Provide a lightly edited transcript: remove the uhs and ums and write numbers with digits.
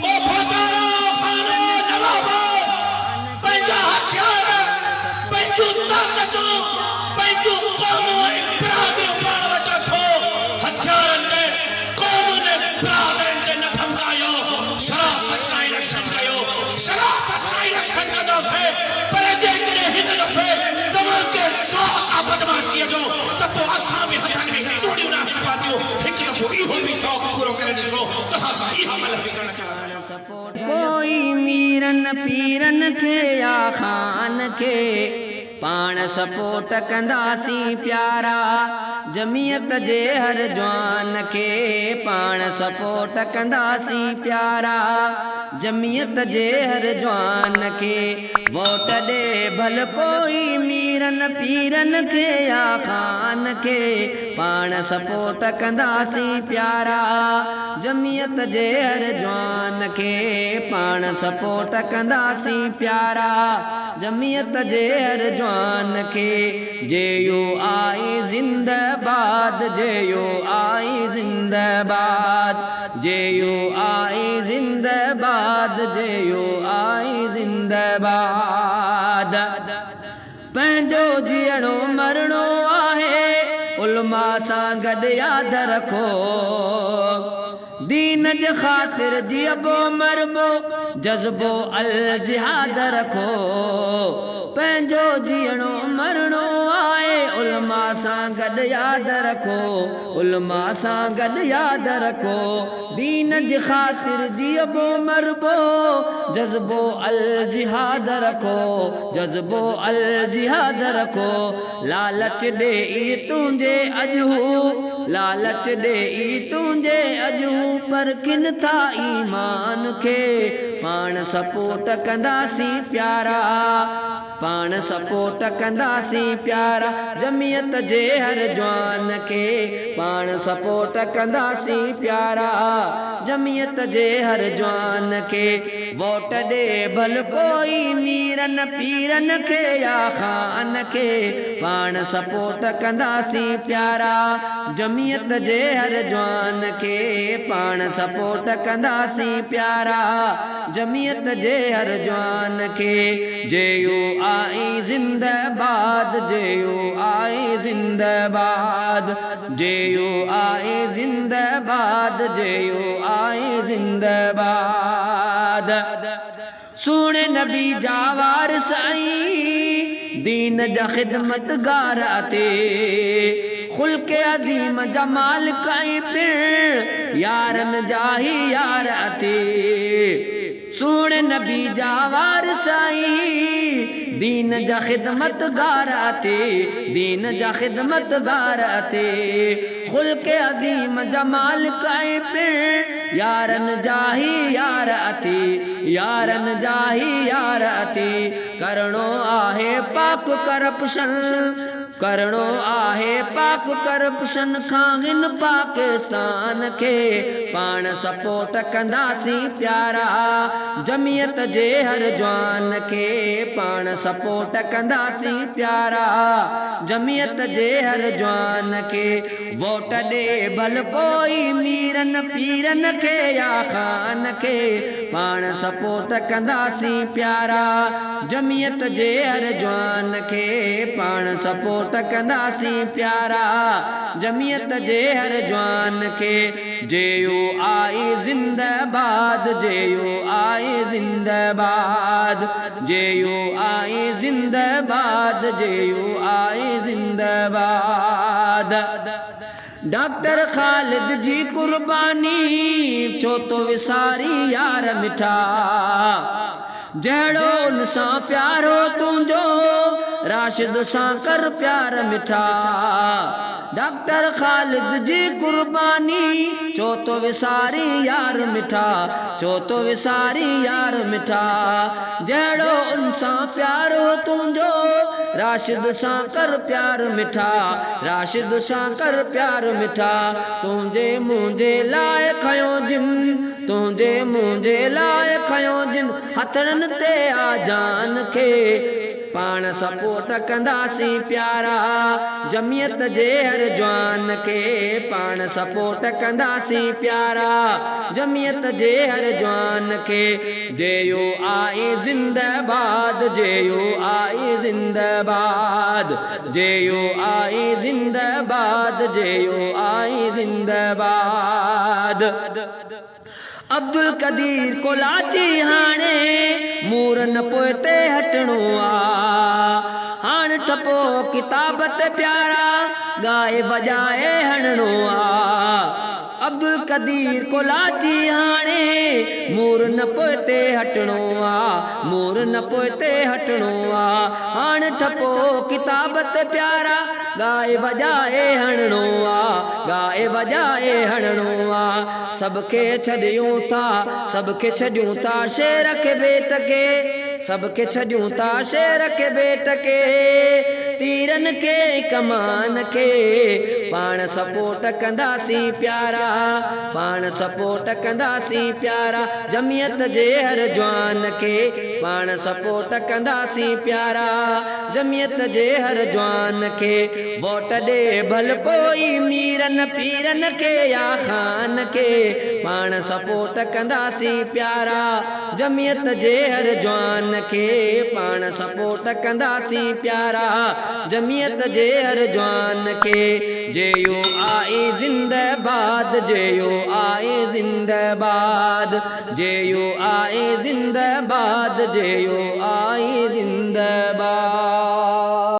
ओ फौजारो खानो नवाबो पंहिंजा हथियार पंहिंजूं ताक़तूं पंहिंजूं क़ौमूं इफ़राद पाण वटि रखो हथियारनि ते क़ौमुनि बिरादरनि ते न धमकायो शराफ़त सां ई रक्षण कयो शराफ़त सां ई रक्षण कंदासीं पर जेकॾहिं हिन दफ़े तव्हांखे शौक़ु आहे बदमाशीअ जो त पोइ असां बि हथनि में चूड़ियूं न पातियूं हिकु दफ़ो इहो बि शौक़ु पूरो करे ॾिसो तव्हां सां इहा अमल बि करणु चाहियां कोई मीरन पीरन खे या ख़ान खे पाण सपोर्ट कंदासीं प्यारा जमियत जे हर जवान खे पाण सपोर्ट कंदासीं प्यारा जमियत जे हर जवान खे वोट ॾे भल कोई मीरन पीरन खे या ख़ान खे पाण सपोर्ट कंदासीं प्यारा जमियत जे हर जवान खे पाण सपोर्ट कंदासीं प्यारा जमियत जे हर जवान खे जे यो आई जिंदाबाद जे यो आई जिंदाबाद जे यो आई जिंदाबाद जे यो आई जिंदाबाद पंहिंजो जीअणो मरणो आहे उलमा सां गॾु यादि रखो दीन जे ख़ातिर जियबो मरबो जज़्बो अल जिहाद रखो पंहिंजो जीअणो मरणो आहे उलमा सां गॾु यादि रखो उलमा सां गॾु यादि रखो दीन जी ख़ातिर जियबो मरबो जज़्बो अल जिहाद रखो जज़्बो अल जिहाद रखो लालच ॾेई तुंहिंजे अॼु लालच ॾेई तुंहिंजे अॼु पर किन था ईमान खे पाण सपोर्ट कंदासीं प्यारा पाण सपोर्ट कंदासीं प्यारा जमियत जे हर जवान खे पाण सपोर्ट कंदासीं प्यारा जमियत जे हर जवान खे वोट ॾे भल कोई मीरन पीरन खे या ख़ान खे पाण सपोर्ट कंदासीं प्यारा जमियत जे हर जवान खे पाण सपोर्ट कंदासीं प्यारा जमियत जे हर जवान खे जे यो आई जिंदाबाद जे यो आई जिंदाबाद जे यो आई जिंदाबाद जे यो आई जिंदाबाद सुणे नबी जा वारिस आई दीन जा ख़िदमतगार अते खुल्के अज़ीम जा मालिक ऐं पिण यारनि जा ही यार अते सुणे नबी जा वारिस आई दीन जा ख़िदमतगार अते दीन जा ख़िदमतगार अते खुल्के अज़ीम जा मालिक ऐं पिण यारनि जा ही यार अते यारनि जा ही यार अते करणो आहे पाक करप्शन करणो आहे पाक करप्शन खां हिन पाकिस्तान खे पाण सपोर्ट कंदासीं प्यारा जमियत जे हर जवान खे पाण सपोर्ट कंदासीं प्यारा जमियत जे हर जवान खे वोट ॾे भल कोई मीरन पीरन खे या ख़ान खे पाण सपोर्ट कंदासीं प्यारा जमियत जे हर जवान खे पाण सपोर्ट कंदासीं प्यारा जमियत जे हर जवान खे जे यो आई जिंदाबाद जे यो आई जिंदाबाद जे यो आई जिंदाबाद जे यो आई जिंदाबाद डॉक्टर ख़ालिद जी कुर्बानी छो तो विसारी यार मिठा जहिड़ो उन सां प्यारो तुंहिंजो राशिद सां कर प्यार मिठा डॉक्टर ख़ालिद जी कुर्बानी छो तो विसारी यार मिठा छो तो विसारी यार मिठा जहिड़ो उन सां प्यारो तुंहिंजो राशिद सां कर प्यार मिठा राशिद सां कर प्यार मिठा तुंहिंजे मुंहिंजे लाइ खयो जिन तुंहिंजे मुंहिंजे लाइ खयो जिन हथड़नि ते आ जान खे पाण सपोर्ट कंदासीं प्यारा जमियत जे हर जवान के पाण सपोर्ट कंदासीं प्यारा जमियत जे हर जवान के जेयो आई जिंदाबाद जेयो आई जिंदाबाद जेयो आई जिंदाबाद जेयो आई जिंदाबाद अब्दुल कदीर कोलाची हाणे मूरन पोइते हटणो आ हाण ठपो किताबत प्यारा गाए बजाए हणणो आ अब्दुल कदीर कोलाची हाणे मूर न पोइते हटणो आ मूर न पोइते हटणो आ हाण ठपो किताबत प्यारा गाए बजाए हणणो आ गाए बजाए हणणो आ सबके छॾियूं था सबके छॾियूं था शेर खे बेट के सबके छॾियूं था शेर खे बेट के तीरन के कमान के पाण सपोर्ट कंदासीं प्यारा पाण सपोर्ट कंदासीं प्यारा जमियत जे हर जवान के पाण सपोर्ट कंदासीं प्यारा जमियत जे हर जवान के वोट ॾे भल कोई मीरन पीरन के या खान के पाण सपोर्ट कंदासीं प्यारा जमियत जे हर जवान के पाण सपोर्ट कंदासीं प्यारा जमियत जे हर जवान के जेयो आई जिंदाबाद जेयो आई जिंदाबाद जेयो आई जिंदाबाद जेयो आई जिंदाबाद।